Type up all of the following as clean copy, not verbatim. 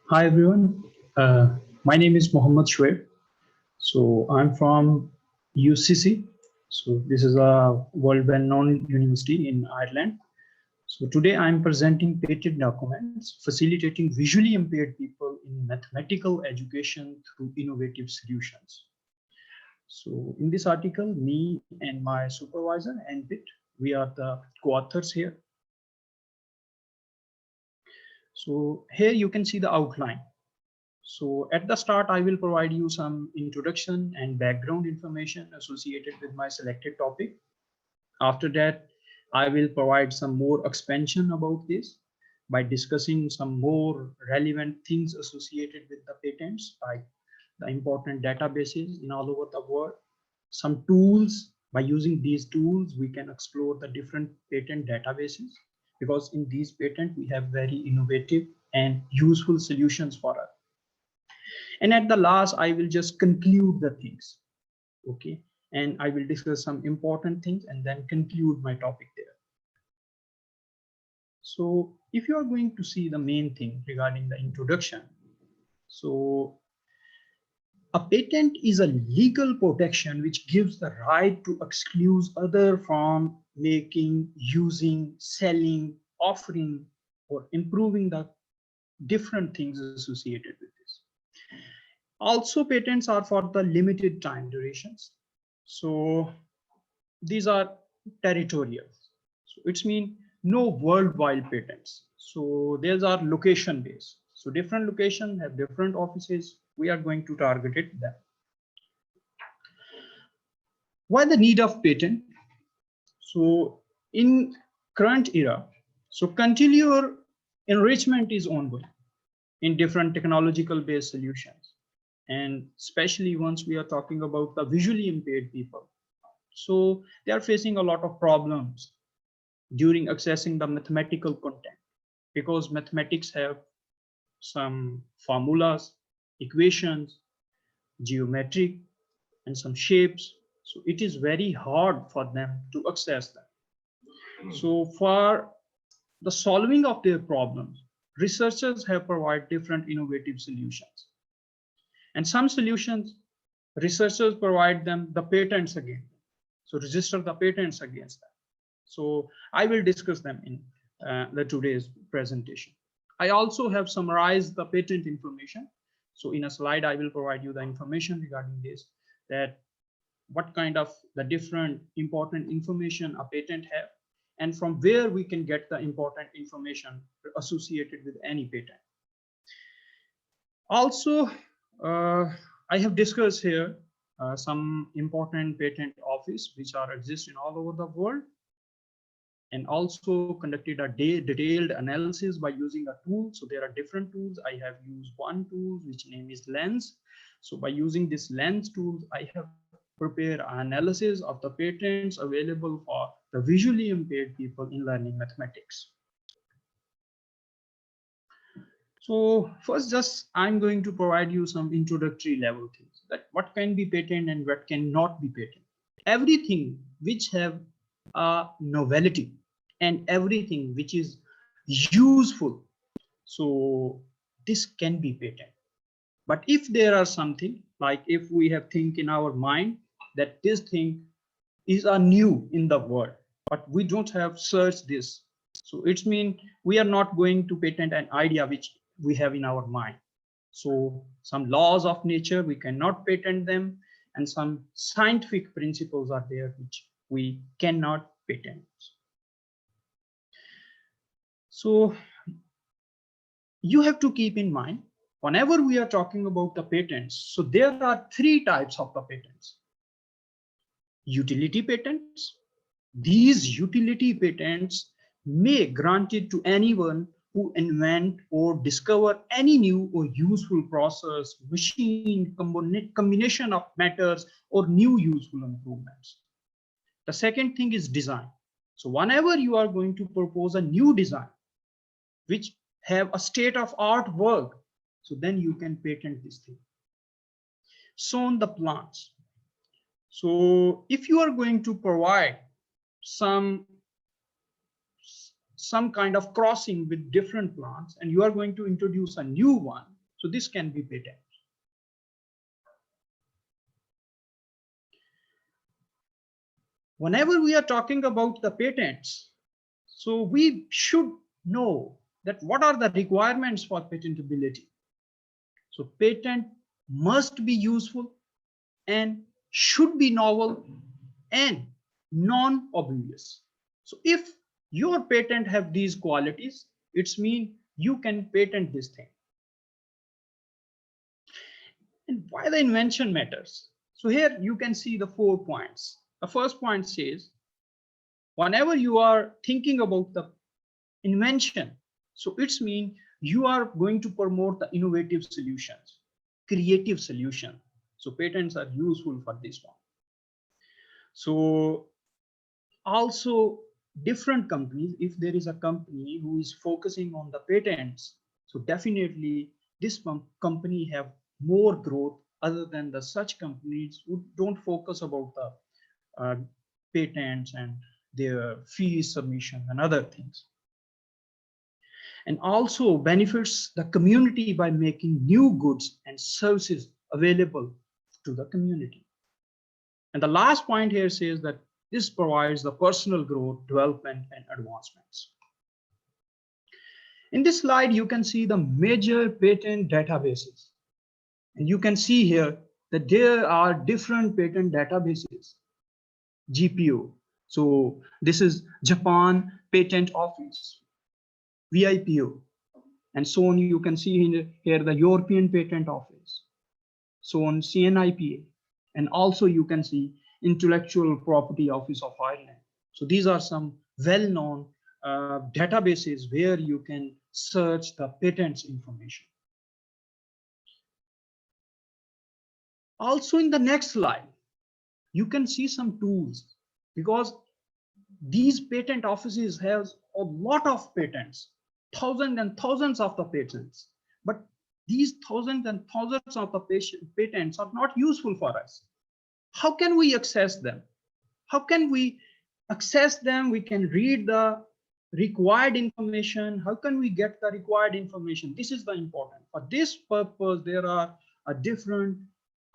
Hi everyone, my name is Mohammed Shoaib. So I'm from UCC. So this is a world well-known university in Ireland. So today I'm presenting patent documents facilitating visually impaired people in mathematical education through innovative solutions. So in this article, me and my supervisor and Pitt, we are the co-authors here. So here you can see the outline. So at the start, I will provide you some introduction and background information associated with my selected topic. After that, I will provide some more expansion about this by discussing some more relevant things associated with the patents, like the important databases in all over the world, some tools. By using these tools, we can explore the different patent databases, because in these patents, we have very innovative and useful solutions for us. And at the last, I will just conclude the things. Okay. And I will discuss some important things and then conclude my topic there. So if you are going to see the main thing regarding the introduction, so a patent is a legal protection which gives the right to exclude other from making, using, selling, offering, or improving the different things associated with this. Also, patents are for the limited time durations. So these are territorial. So it's mean no worldwide patents. So these are location based. So different locations have different offices. We are going to target it them. Why the need of patent? So in current era, so continual enrichment is ongoing in different technological based solutions. And especially once we are talking about the visually impaired people. So they are facing a lot of problems during accessing the mathematical content, because mathematics have some formulas, equations, geometric, and some shapes. So it is very hard for them to access them. So for the solving of their problems, researchers have provided different innovative solutions. And some solutions, researchers provide them the patents again. So register the patents against them. So I will discuss them in the today's presentation. I also have summarized the patent information. So in a slide, I will provide you the information regarding this, that what kind of the different important information a patent have, and from where we can get the important information associated with any patent. Also, I have discussed here some important patent office which are exist in all over the world, and also conducted a detailed analysis by using a tool. So there are different tools. I have used one tool which name is Lens. So by using this Lens tool, I have prepared an analysis of the patents available for the visually impaired people in learning mathematics. So first, just I'm going to provide you some introductory level things, that what can be patent and what cannot be patent. Everything which have a novelty and everything which is useful, so this can be patent. But if there are something, like if we have think in our mind that this thing is a new in the world, but we don't have searched this, so it's mean we are not going to patent an idea which we have in our mind. So some laws of nature, we cannot patent them, and some scientific principles are there which we cannot patent. So you have to keep in mind, whenever we are talking about the patents, so there are three types of the patents. Utility patents. These utility patents may grant it to anyone who invent or discover any new or useful process, machine, combination of matters, or new useful improvements. The second thing is design. So whenever you are going to propose a new design, which have a state of art work, so then you can patent this thing. Sown the plants. So if you are going to provide some kind of crossing with different plants, and you are going to introduce a new one, So this can be patent. Whenever we are talking about the patents, so we should know that what are the requirements for patentability. So patent must be useful and should be novel and non-obvious. So if your patent have these qualities, it's mean you can patent this thing. And why the invention matters? So here you can see the 4 points. The first point says, whenever you are thinking about the invention, so it's mean you are going to promote the innovative solutions, creative solution. So patents are useful for this one. So also different companies, if there is a company who is focusing on the patents, so definitely this company have more growth other than the such companies who don't focus about the patents and their fee submission and other things. And also benefits the community by making new goods and services available to the community. And the last point here says that this provides the personal growth, development, and advancements. In this slide, you can see the major patent databases. And you can see here that there are different patent databases. GPO. So this is Japan Patent Office, VIPO, and so on. You can see here the European Patent Office, so on CNIPA, and also you can see Intellectual Property Office of Ireland. So these are some well-known databases where you can search the patents information. Also in the next slide, you can see some tools, because these patent offices have a lot of patents, thousands and thousands of the patents, but these thousands and thousands of the patents are not useful for us. How can we access them? How can we access them? We can read the required information. How can we get the required information? This is the important. For this purpose, there are a different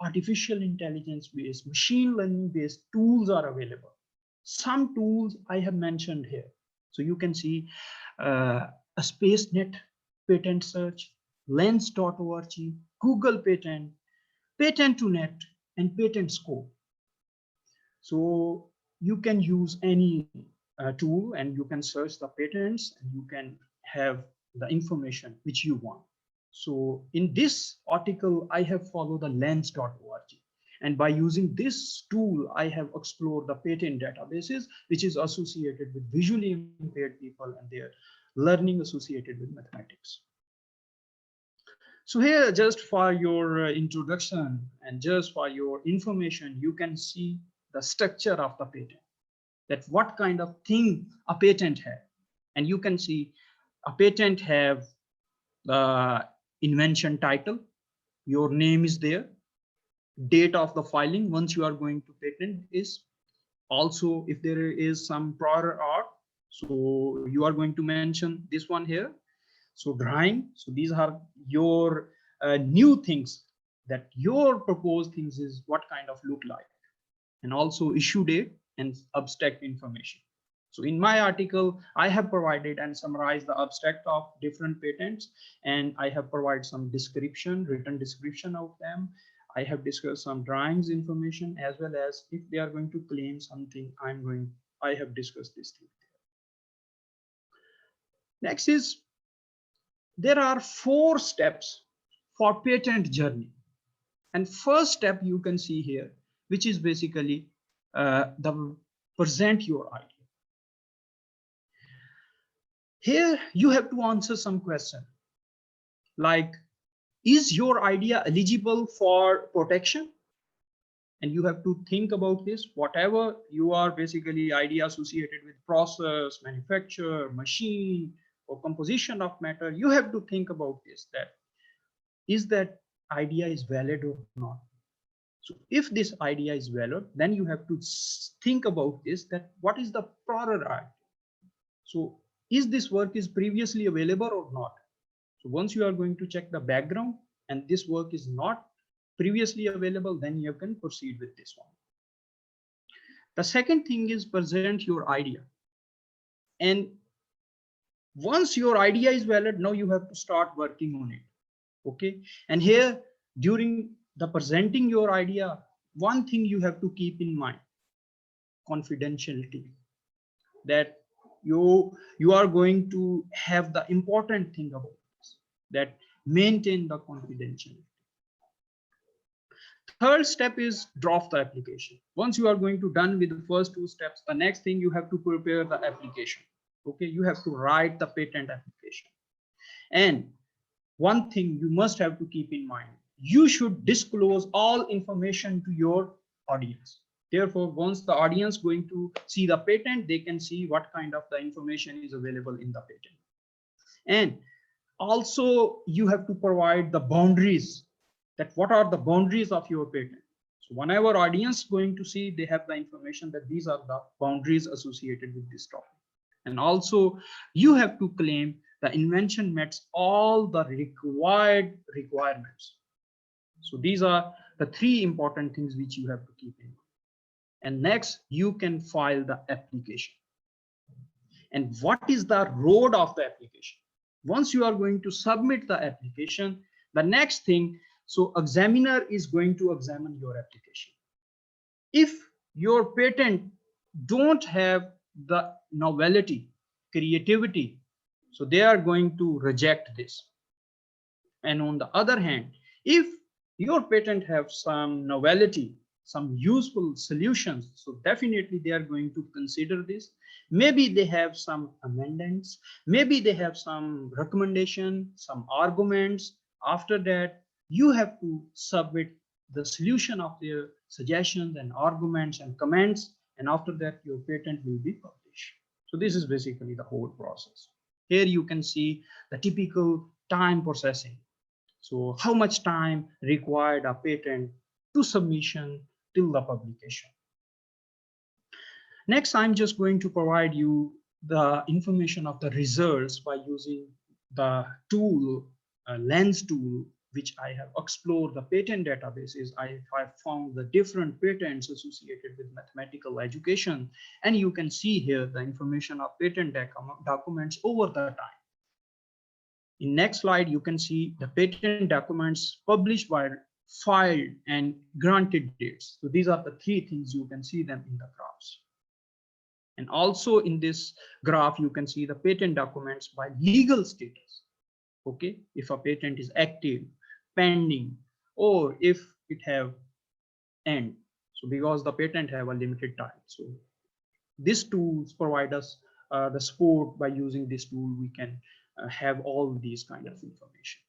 artificial intelligence based, machine learning based tools are available. Some tools I have mentioned here. So you can see a SpaceNet patent search, lens.org, Google Patent, Patent2Net, and Patent Scope. So you can use any tool and you can search the patents and you can have the information which you want. So in this article, I have followed the lens.org. And by using this tool, I have explored the patent databases, which is associated with visually impaired people and their learning associated with mathematics. So here, just for your introduction and just for your information, you can see the structure of the patent, that what kind of thing a patent has. And you can see a patent have the invention title, your name is there, date of the filing once you are going to patent is, also if there is some prior art, so you are going to mention this one here. So drawing, so these are your new things that your proposed things is what kind of look like, and also issue date and abstract information. So in my article, I have provided and summarized the abstract of different patents, and I have provided some description, written description of them. I have discussed some drawings information, as well as if they are going to claim something, I have discussed this thing. Next is, there are 4 steps for patent journey. And first step you can see here, which is basically the present your idea. Here you have to answer some question like, is your idea eligible for protection? And you have to think about this, whatever you are basically idea associated with process, manufacture, machine, or composition of matter, you have to think about this, that is that idea is valid or not. So if this idea is valid, then you have to think about this, that what is the prior art? So is this work is previously available or not? So once you are going to check the background, and this work is not previously available, then you can proceed with this one. The second thing is present your idea. And once your idea is valid, now you have to start working on it. Okay. And here, during the presenting your idea, one thing you have to keep in mind, confidentiality, that you are going to have the important thing about this, that maintain the confidentiality. Third step is draft the application. Once you are going to done with the first two steps, the next thing you have to prepare the application. Okay, you have to write the patent application. And one thing you must have to keep in mind, you should disclose all information to your audience. Therefore, once the audience going to see the patent, they can see what kind of the information is available in the patent. And also you have to provide the boundaries, that what are the boundaries of your patent. So whenever audience going to see, they have the information that these are the boundaries associated with this topic. And also you have to claim the invention meets all the required requirements. So these are the three important things which you have to keep in mind. And next, you can file the application. And what is the road of the application? Once you are going to submit the application, the next thing, so examiner is going to examine your application. If your patent don't have the novelty, creativity, so they are going to reject this. And on the other hand, if your patent have some novelty, some useful solutions, so definitely they are going to consider this. Maybe they have some amendments, maybe they have some recommendation, some arguments. After that, you have to submit the solution of their suggestions and arguments and comments, and after that your patent will be published. So this is basically the whole process. Here you can see the typical time processing. So how much time required a patent to submission till the publication. Next, I'm just going to provide you the information of the results by using the tool, lens tool, which I have explored the patent databases. I found the different patents associated with mathematical education. And you can see here the information of patent documents over the time. In next slide, you can see the patent documents published by, filed, and granted dates. So these are the three things, you can see them in the graphs. And also in this graph, you can see the patent documents by legal status. Okay, if a patent is active, pending, or if it have end. So because the patent have a limited time. So these tools provide us the support. By using this tool, we can have all these kind of information.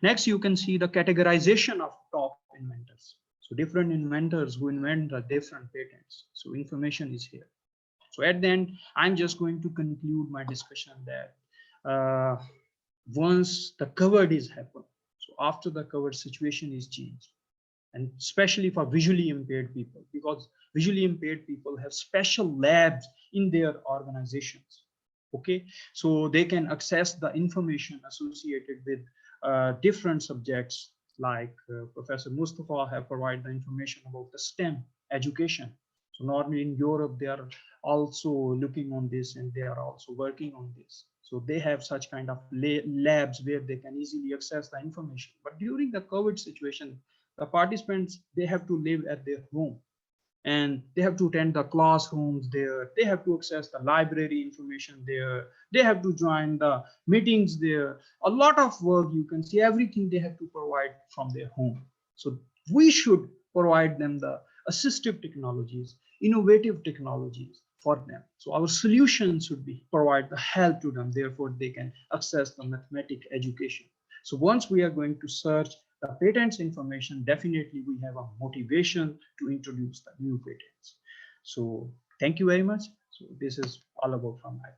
Next, you can see the categorization of top inventors. So different inventors who invent the different patents. So information is here. So at the end, I'm just going to conclude my discussion that once the covered is happened, so after the covered, situation is changed, and especially for visually impaired people, because visually impaired people have special labs in their organizations. Okay, so they can access the information associated with different subjects, like Professor Mustafa have provided the information about the STEM education. So normally in Europe, they are also looking on this, and they are also working on this. So they have such kind of labs where they can easily access the information. But during the COVID situation, the participants, they have to live at their home, and they have to attend the classrooms there. They have to access the library information there. They have to join the meetings there. A lot of work, you can see everything they have to provide from their home. So we should provide them the assistive technologies, innovative technologies for them. So our solution should be provide the help to them. Therefore, they can access the mathematics education. So once we are going to search the patents information, definitely we have a motivation to introduce the new patents. So thank you very much. So this is all about from my